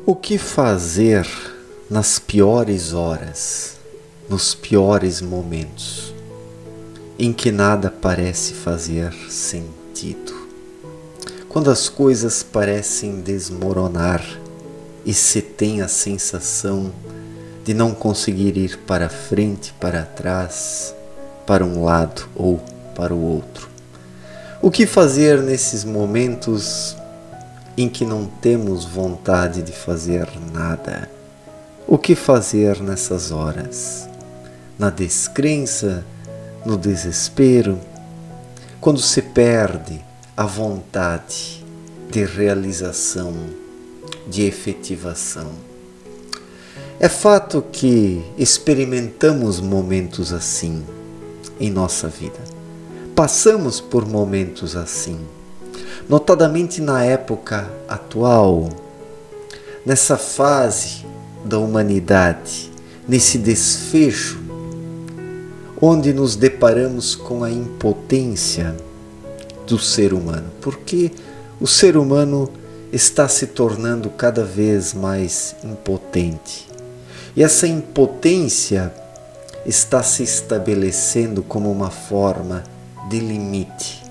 O que fazer nas piores horas, nos piores momentos, em que nada parece fazer sentido? Quando as coisas parecem desmoronar e se tem a sensação de não conseguir ir para frente, para trás, para um lado ou para o outro. O que fazer nesses momentos em que não temos vontade de fazer nada? O que fazer nessas horas? Na descrença, no desespero, quando se perde a vontade de realização, de efetivação. É fato que experimentamos momentos assim em nossa vida. Passamos por momentos assim, notadamente na época atual, nessa fase da humanidade, nesse desfecho, onde nos deparamos com a impotência do ser humano, porque o ser humano está se tornando cada vez mais impotente. E essa impotência está se estabelecendo como uma forma de limite,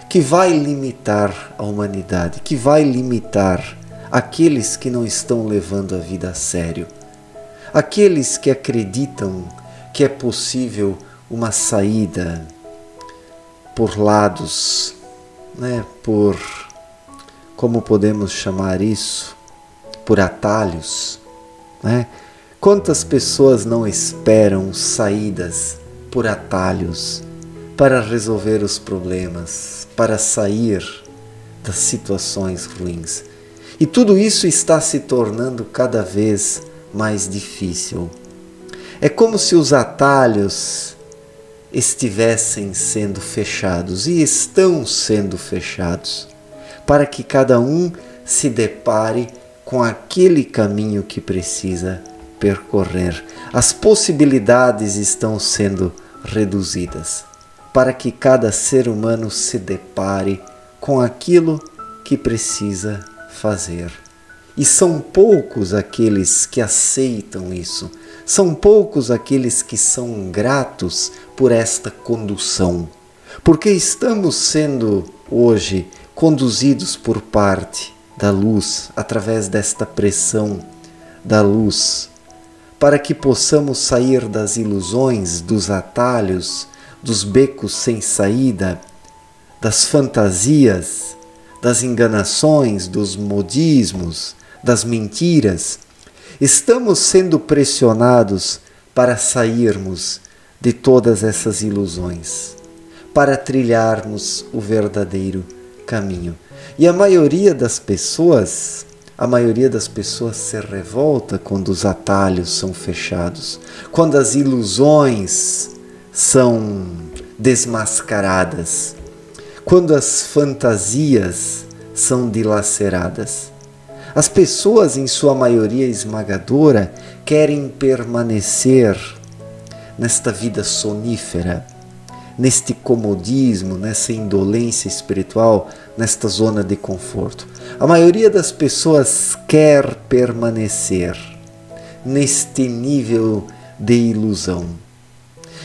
que vai limitar a humanidade, que vai limitar aqueles que não estão levando a vida a sério, aqueles que acreditam que é possível uma saída por lados, por, como podemos chamar isso, por atalhos, Quantas pessoas não esperam saídas por atalhos para resolver os problemas, para sair das situações ruins? E tudo isso está se tornando cada vez mais difícil. É como se os atalhos estivessem sendo fechados e estão sendo fechados, para que cada um se depare com aquele caminho que precisa percorrer. As possibilidades estão sendo reduzidas para que cada ser humano se depare com aquilo que precisa fazer. E são poucos aqueles que aceitam isso, são poucos aqueles que são gratos por esta condução, porque estamos sendo hoje conduzidos por parte da luz, através desta pressão da luz, para que possamos sair das ilusões, dos atalhos, dos becos sem saída, das fantasias, das enganações, dos modismos, das mentiras. Estamos sendo pressionados para sairmos de todas essas ilusões, para trilharmos o verdadeiro caminho. E a maioria das pessoas se revolta quando os atalhos são fechados, quando as ilusões são desmascaradas, quando as fantasias são dilaceradas. As pessoas, em sua maioria esmagadora, querem permanecer nesta vida sonífera, neste comodismo, nessa indolência espiritual, nesta zona de conforto. A maioria das pessoas quer permanecer neste nível de ilusão.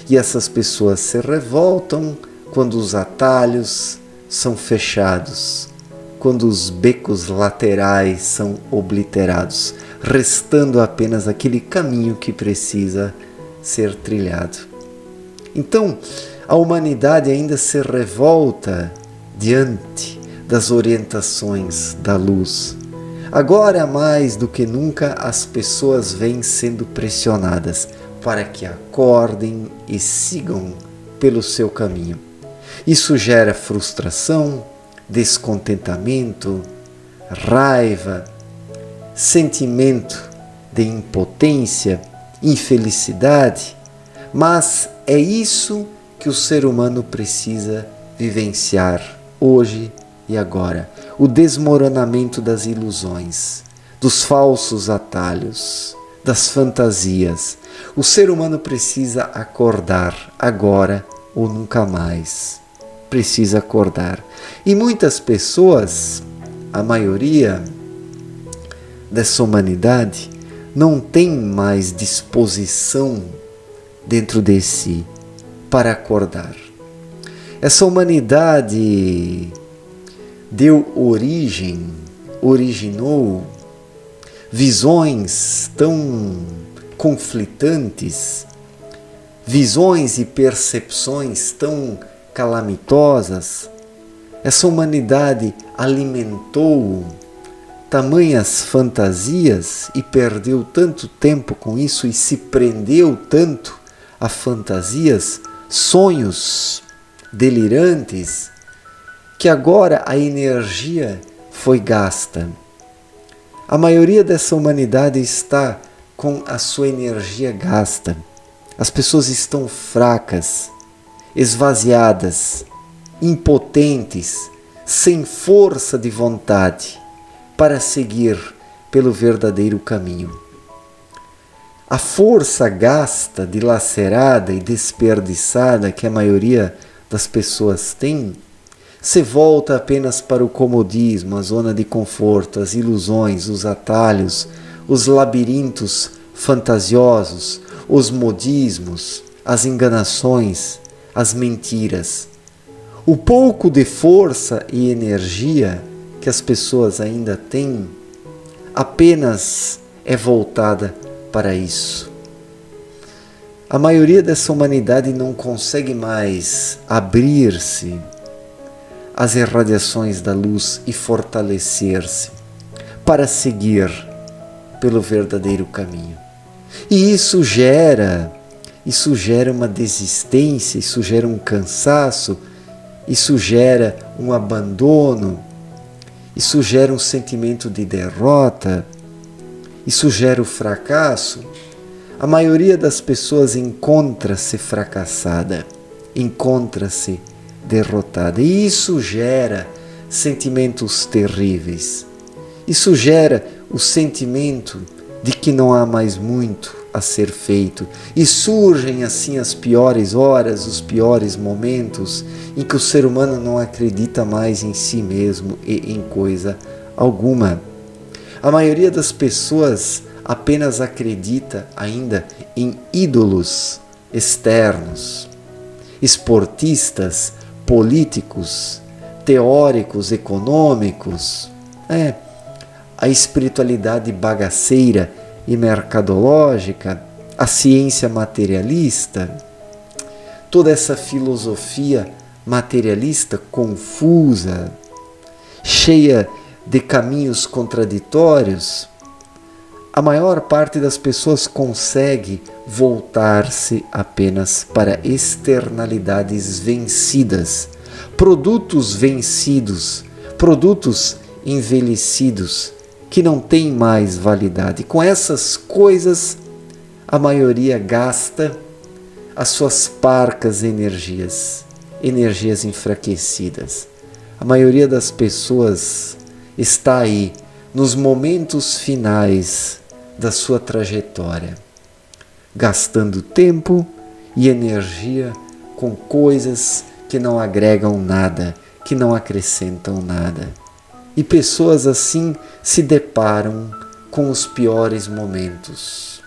E essas pessoas se revoltam quando os atalhos são fechados, quando os becos laterais são obliterados, restando apenas aquele caminho que precisa ser trilhado. Então, a humanidade ainda se revolta diante das orientações da luz. Agora, mais do que nunca, as pessoas vêm sendo pressionadas para que acordem e sigam pelo seu caminho. Isso gera frustração, descontentamento, raiva, sentimento de impotência, infelicidade, mas é isso que o ser humano precisa vivenciar hoje e agora. O desmoronamento das ilusões, dos falsos atalhos, das fantasias. O ser humano precisa acordar agora ou nunca mais. Precisa acordar. E muitas pessoas, a maioria, dessa humanidade não tem mais disposição dentro de si para acordar. Essa humanidade originou visões tão conflitantes, visões e percepções tão calamitosas. Essa humanidade alimentou tamanhas fantasias e perdeu tanto tempo com isso e se prendeu tanto a fantasias, sonhos delirantes, que agora a energia foi gasta. A maioria dessa humanidade está com a sua energia gasta. As pessoas estão fracas, esvaziadas, impotentes, sem força de vontade para seguir pelo verdadeiro caminho. A força gasta, dilacerada e desperdiçada que a maioria das pessoas tem, se volta apenas para o comodismo, a zona de conforto, as ilusões, os atalhos, os labirintos fantasiosos, os modismos, as enganações, as mentiras. O pouco de força e energia que as pessoas ainda têm apenas é voltada para isso. A maioria dessa humanidade não consegue mais abrir-se às irradiações da luz e fortalecer-se para seguir pelo verdadeiro caminho. E isso gera uma desistência, isso gera um cansaço, isso gera um abandono, isso gera um sentimento de derrota, isso gera o fracasso. A maioria das pessoas encontra-se fracassada, encontra-se derrotada. E isso gera sentimentos terríveis. Isso gera o sentimento de que não há mais muito a ser feito. E surgem assim as piores horas, os piores momentos em que o ser humano não acredita mais em si mesmo e em coisa alguma. A maioria das pessoas apenas acredita ainda em ídolos externos, esportistas, políticos, teóricos econômicos, a espiritualidade bagaceira e mercadológica, a ciência materialista, toda essa filosofia materialista confusa, cheia de caminhos contraditórios. A maior parte das pessoas consegue voltar-se apenas para externalidades vencidas, produtos vencidos, produtos envelhecidos que não têm mais validade. Com essas coisas, a maioria gasta as suas parcas energias enfraquecidas. A maioria das pessoas está aí nos momentos finais da sua trajetória, gastando tempo e energia com coisas que não agregam nada, que não acrescentam nada. E pessoas assim se deparam com os piores momentos,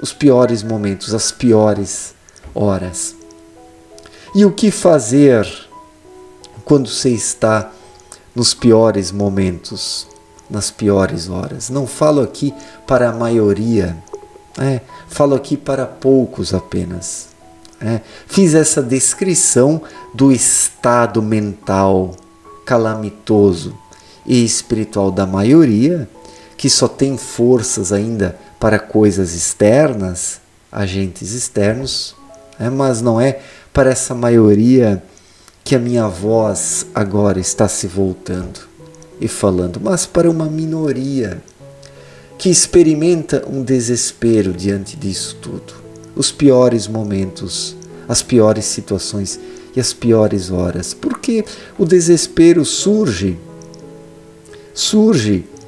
as piores horas. E o que fazer quando você está nos piores momentos, nas piores horas? Não falo aqui para a maioria, falo aqui para poucos apenas. Fiz essa descrição do estado mental calamitoso e espiritual da maioria, que só tem forças ainda para coisas externas, agentes externos, mas não é para essa maioria que a minha voz agora está se voltando e falando, mas para uma minoria que experimenta um desespero diante disso tudo, os piores momentos, as piores situações e as piores horas, porque o desespero surge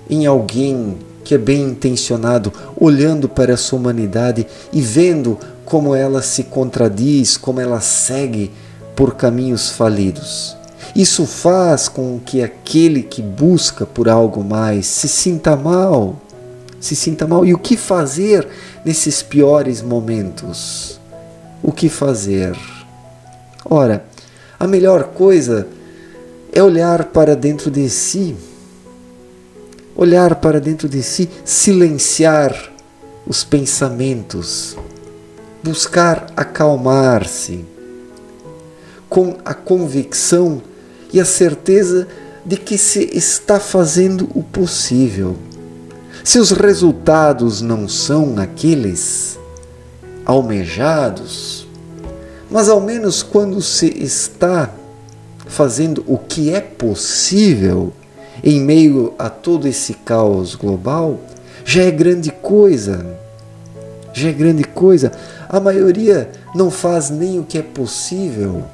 em alguém que é bem intencionado, olhando para a sua humanidade e vendo como ela se contradiz, como ela segue por caminhos falidos. Isso faz com que aquele que busca por algo mais se sinta mal, se sinta mal. E o que fazer nesses piores momentos? O que fazer? Ora, a melhor coisa é olhar para dentro de si. Olhar para dentro de si, silenciar os pensamentos, buscar acalmar-se, com a convicção e a certeza de que se está fazendo o possível. Se os resultados não são aqueles almejados, mas ao menos quando se está fazendo o que é possível em meio a todo esse caos global, já é grande coisa. Já é grande coisa. A maioria não faz nem o que é possível.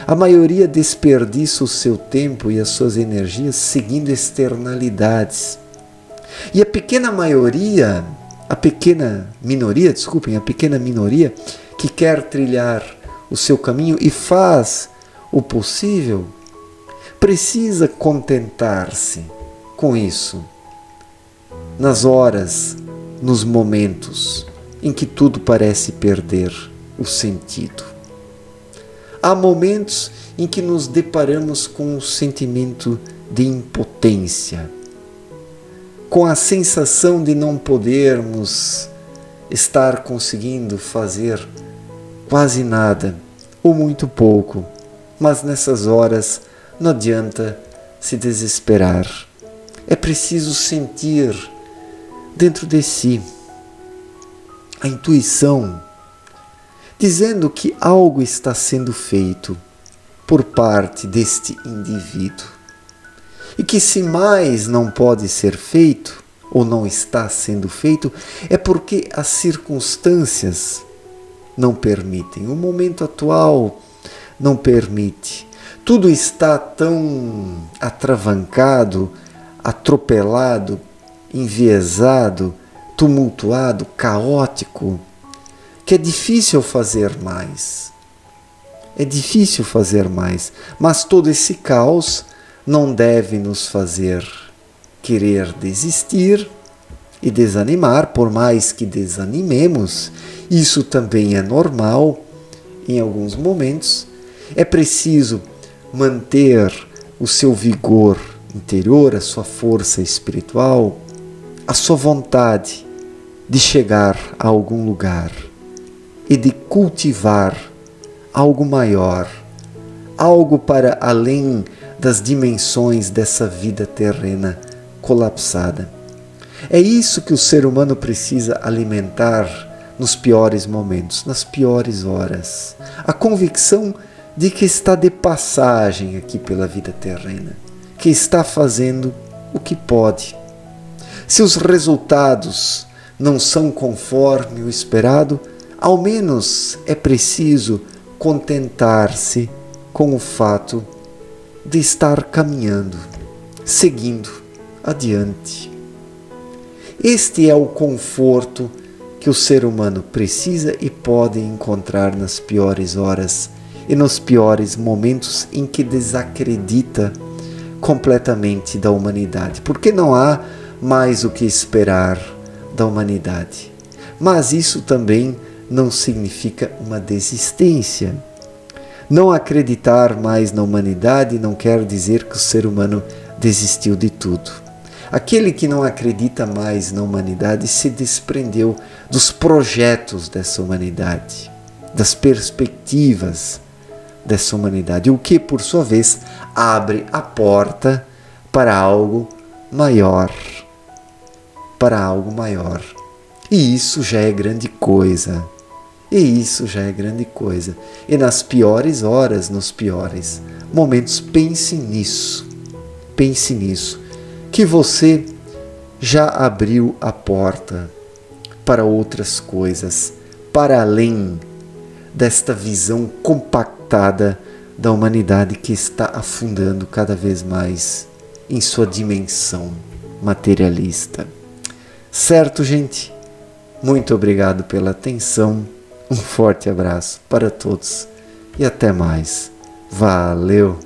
A maioria desperdiça o seu tempo e as suas energias seguindo externalidades. E a pequena minoria que quer trilhar o seu caminho e faz o possível, precisa contentar-se com isso. Nas horas, nos momentos em que tudo parece perder o sentido. Há momentos em que nos deparamos com um sentimento de impotência, com a sensação de não podermos estar conseguindo fazer quase nada ou muito pouco, mas nessas horas não adianta se desesperar. É preciso sentir dentro de si a intuição dizendo que algo está sendo feito por parte deste indivíduo e que se mais não pode ser feito ou não está sendo feito é porque as circunstâncias não permitem. O momento atual não permite. Tudo está tão atravancado, atropelado, enviesado, tumultuado, caótico, que é difícil fazer mais. É difícil fazer mais, mas todo esse caos não deve nos fazer querer desistir e desanimar, por mais que desanimemos. Isso também é normal em alguns momentos. É preciso manter o seu vigor interior, a sua força espiritual, a sua vontade de chegar a algum lugar e de cultivar algo maior, algo para além das dimensões dessa vida terrena colapsada. É isso que o ser humano precisa alimentar nos piores momentos, nas piores horas. A convicção de que está de passagem aqui pela vida terrena, que está fazendo o que pode. Se os resultados não são conforme o esperado, ao menos é preciso contentar-se com o fato de estar caminhando, seguindo adiante. Este é o conforto que o ser humano precisa e pode encontrar nas piores horas e nos piores momentos em que desacredita completamente da humanidade, porque não há mais o que esperar da humanidade. Mas isso também não significa uma desistência. Não acreditar mais na humanidade não quer dizer que o ser humano desistiu de tudo. Aquele que não acredita mais na humanidade se desprendeu dos projetos dessa humanidade, das perspectivas dessa humanidade, o que, por sua vez, abre a porta para algo maior. Para algo maior. E isso já é grande coisa. E isso já é grande coisa. E nas piores horas, nos piores momentos, pense nisso. Pense nisso. Que você já abriu a porta para outras coisas, para além desta visão compactada da humanidade que está afundando cada vez mais em sua dimensão materialista. Certo, gente? Muito obrigado pela atenção. Um forte abraço para todos e até mais. Valeu!